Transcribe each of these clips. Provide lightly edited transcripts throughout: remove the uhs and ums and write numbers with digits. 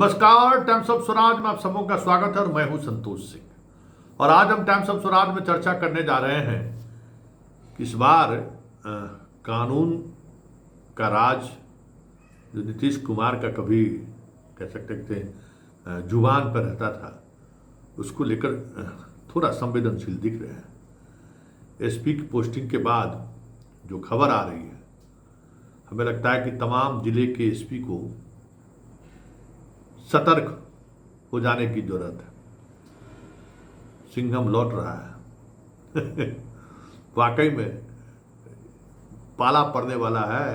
नमस्कार, times of Swaraj में आप सबों का स्वागत है और मैं हूं संतोष सिंह। और आज हम टाइम्स ऑफ स्वराज में चर्चा करने जा रहे हैं कि इस बार कानून का राज जो नीतीश कुमार का कभी कह सकते थे जुबान पर रहता था, उसको लेकर थोड़ा संवेदनशील दिख रहे हैं। एसपी की पोस्टिंग के बाद जो खबर आ रही है, हमें लगता है कि तमाम जिले के एसपी को सतर्क हो जाने की जरूरत है। सिंघम लौट रहा है। वाकई में पाला पड़ने वाला है।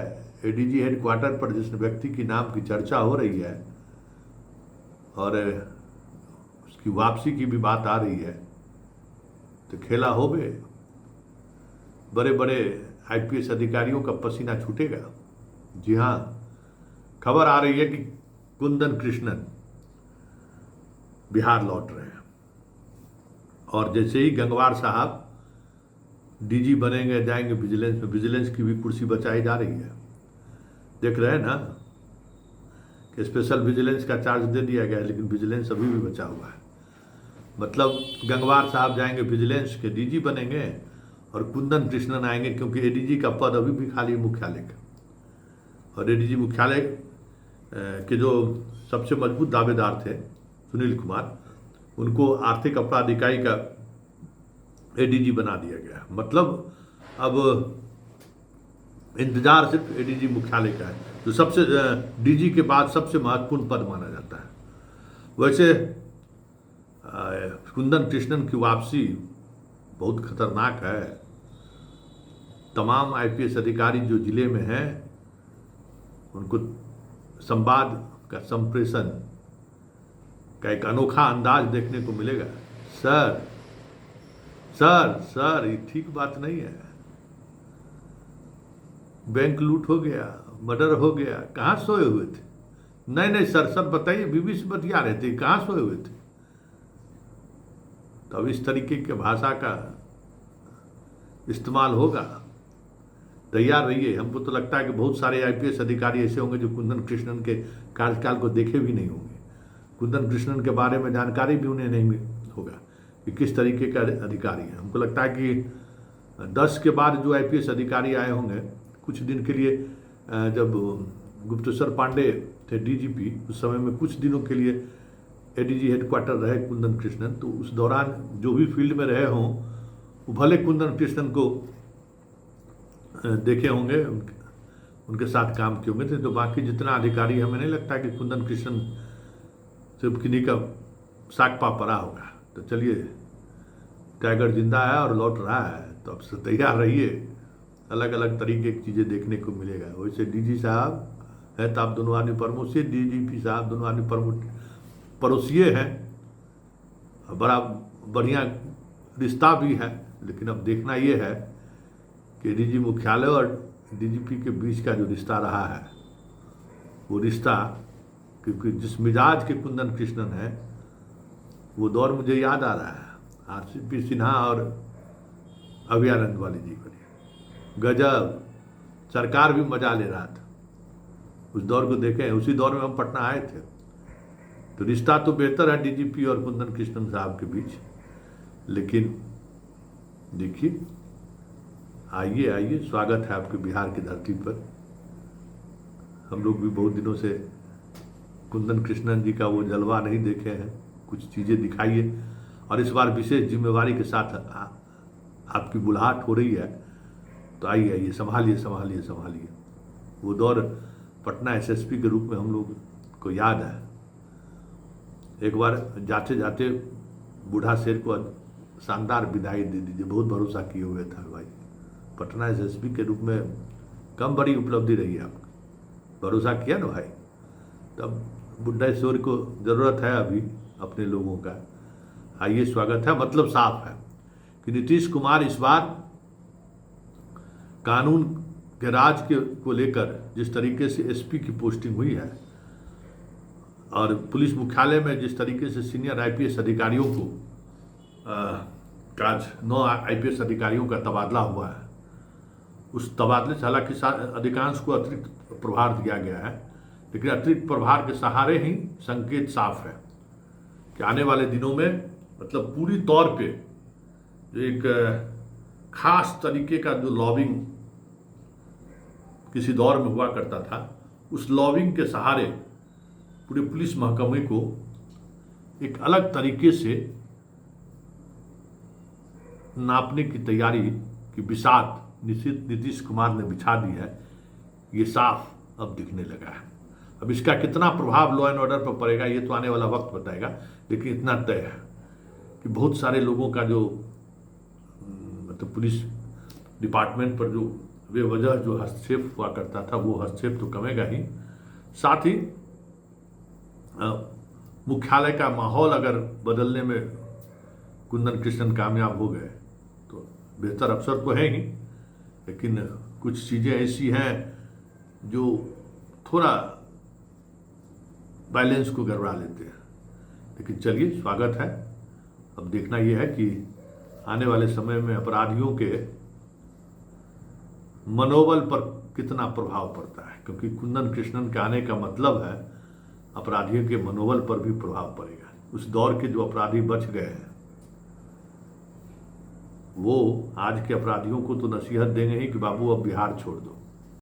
एडीजी हेडक्वार्टर पर जिस व्यक्ति की नाम की चर्चा हो रही है और उसकी वापसी की भी बात आ रही है, तो खेला हो गए। बड़े बड़े आईपीएस अधिकारियों का पसीना छूटेगा। जी हाँ, खबर आ रही है कि कुंदन कृष्णन बिहार लौट रहे हैं और जैसे ही गंगवार साहब डीजी बनेंगे, जाएंगे विजिलेंस में। विजिलेंस की भी कुर्सी बचाई जा रही है। देख रहे हैं ना कि स्पेशल विजिलेंस का चार्ज दे दिया गया है, लेकिन विजिलेंस अभी भी बचा हुआ है। मतलब गंगवार साहब जाएंगे विजिलेंस के डीजी बनेंगे और कुंदन कृष्णन आएंगे, क्योंकि एडीजी का पद अभी भी खाली मुख्यालय का। और एडीजी मुख्यालय के जो सबसे मजबूत दावेदार थे सुनील कुमार, उनको आर्थिक अपराध इकाई का एडीजी बना दिया गया। मतलब अब इंतजार सिर्फ एडीजी मुख्यालय का है, जो सबसे डीजी के बाद सबसे महत्वपूर्ण पद माना जाता है। वैसे कुंदन कृष्णन की वापसी बहुत खतरनाक है। तमाम आईपीएस अधिकारी जो जिले में हैं, उनको संवाद का संप्रेषण का एक अनोखा अंदाज देखने को मिलेगा। सर सर सर, ये ठीक बात नहीं है। बैंक लूट हो गया, मर्डर हो गया, कहाँ सोए हुए थे? नहीं नहीं सर, सब बताइए, बीबी से बतिया रहे थे, कहाँ सोए हुए थे? तो अब इस तरीके के भाषा का इस्तेमाल होगा। तैयार रहिए। हमको तो लगता है कि बहुत सारे आईपीएस अधिकारी ऐसे होंगे जो कुंदन कृष्णन के कार्यकाल को देखे भी नहीं होंगे। कुंदन कृष्णन के बारे में जानकारी भी उन्हें नहीं होगा कि किस तरीके का अधिकारी है। हमको लगता है कि 10 के बाद जो आईपीएस अधिकारी आए होंगे कुछ दिन के लिए, जब गुप्तेश्वर पांडे थे डीजीपी, उस समय में कुछ दिनों के लिए एडीजी हेडक्वार्टर रहे कुंदन कृष्णन, तो उस दौरान जो भी फील्ड में रहे हों, वो भले कुंदन कृष्णन को देखे होंगे, उनके साथ काम किए होंगे। तो बाकी जितना अधिकारी, हमें नहीं लगता कि कुंदन कृष्णन सिर्फ किन्हीं का साग पापरा होगा। तो चलिए, टाइगर जिंदा है और लौट रहा है, तो अब से तैयार रहिए। अलग अलग तरीके की चीज़ें देखने को मिलेगा। वैसे डीजी साहब है तो आप दोनों आदमी पड़ोसी, डीजीपी साहब दोनों आदमी पड़ोसिए हैं। बड़ा बढ़िया रिश्ता भी है, लेकिन अब देखना ये है कि डीजी मुख्यालय और डीजीपी के बीच का जो रिश्ता रहा है, वो रिश्ता, क्योंकि जिस मिजाज के कुंदन कृष्णन है, वो दौर मुझे याद आ रहा है आरसीपी सिन्हा और अभयानंद वाली जी को। गजब, सरकार भी मजा ले रहा था। उस दौर को देखें, उसी दौर में हम पटना आए थे। तो रिश्ता तो बेहतर है डीजीपी और कुंदन कृष्णन साहब के बीच, लेकिन देखिए, आइए आइए, स्वागत है आपके बिहार की धरती पर। हम लोग भी बहुत दिनों से कुंदन कृष्णन जी का वो जलवा नहीं देखे हैं। कुछ चीज़ें दिखाइए, और इस बार विशेष जिम्मेवारी के साथ आपकी बुलाहट हो रही है, तो आइए आइए, संभालिए संभालिए संभालिए। वो दौर पटना एसएसपी के रूप में हम लोग को याद है। एक बार जाते जाते बूढ़ा शेर को शानदार विदाई दे दीजिए। बहुत भरोसा किए हुए था भाई। पटना एसएसपी के रूप में कम बड़ी उपलब्धि रही है आपकी। भरोसा किया ना भाई। तब बुढ़ा शेर को ज़रूरत है अभी अपने लोगों का। आइए, स्वागत है। मतलब साफ है कि नीतीश कुमार इस बार कानून के राज को लेकर जिस तरीके से एसपी की पोस्टिंग हुई है, और पुलिस मुख्यालय में जिस तरीके से सीनियर आईपीएस अधिकारियों को 9 आईपीएस अधिकारियों का तबादला हुआ है, उस तबादले से हालांकि अधिकांश को अतिरिक्त प्रभार दिया गया है, लेकिन अतिरिक्त प्रभार के सहारे ही संकेत साफ है कि आने वाले दिनों में मतलब पूरी तौर पे जो एक खास तरीके का जो लॉबिंग किसी दौर में हुआ करता था, उस लॉबिंग के सहारे पूरे पुलिस महकमे को एक अलग तरीके से नापने की तैयारी की बिसात नीतीश कुमार ने बिछा दी है, ये साफ अब दिखने लगा है। अब इसका कितना प्रभाव लॉ एंड ऑर्डर पर पड़ेगा ये तो आने वाला वक्त बताएगा, लेकिन इतना तय है कि बहुत सारे लोगों का जो मतलब पुलिस डिपार्टमेंट पर जो बेवजह जो हस्तक्षेप हुआ करता था, वो हस्तक्षेप तो कमेगा ही, साथ ही मुख्यालय का माहौल अगर बदलने में कुंदन कृष्णन कामयाब हो गए तो बेहतर अवसर तो है ही, लेकिन कुछ चीज़ें ऐसी हैं जो थोड़ा बैलेंस को गड़बड़ा लेते हैं। लेकिन चलिए, स्वागत है। अब देखना यह है कि आने वाले समय में अपराधियों के मनोबल पर कितना प्रभाव पड़ता है, क्योंकि कुंदन कृष्णन के आने का मतलब है अपराधियों के मनोबल पर भी प्रभाव पड़ेगा। उस दौर के जो अपराधी बच गए हैं वो आज के अपराधियों को तो नसीहत देंगे ही कि बाबू अब बिहार छोड़ दो।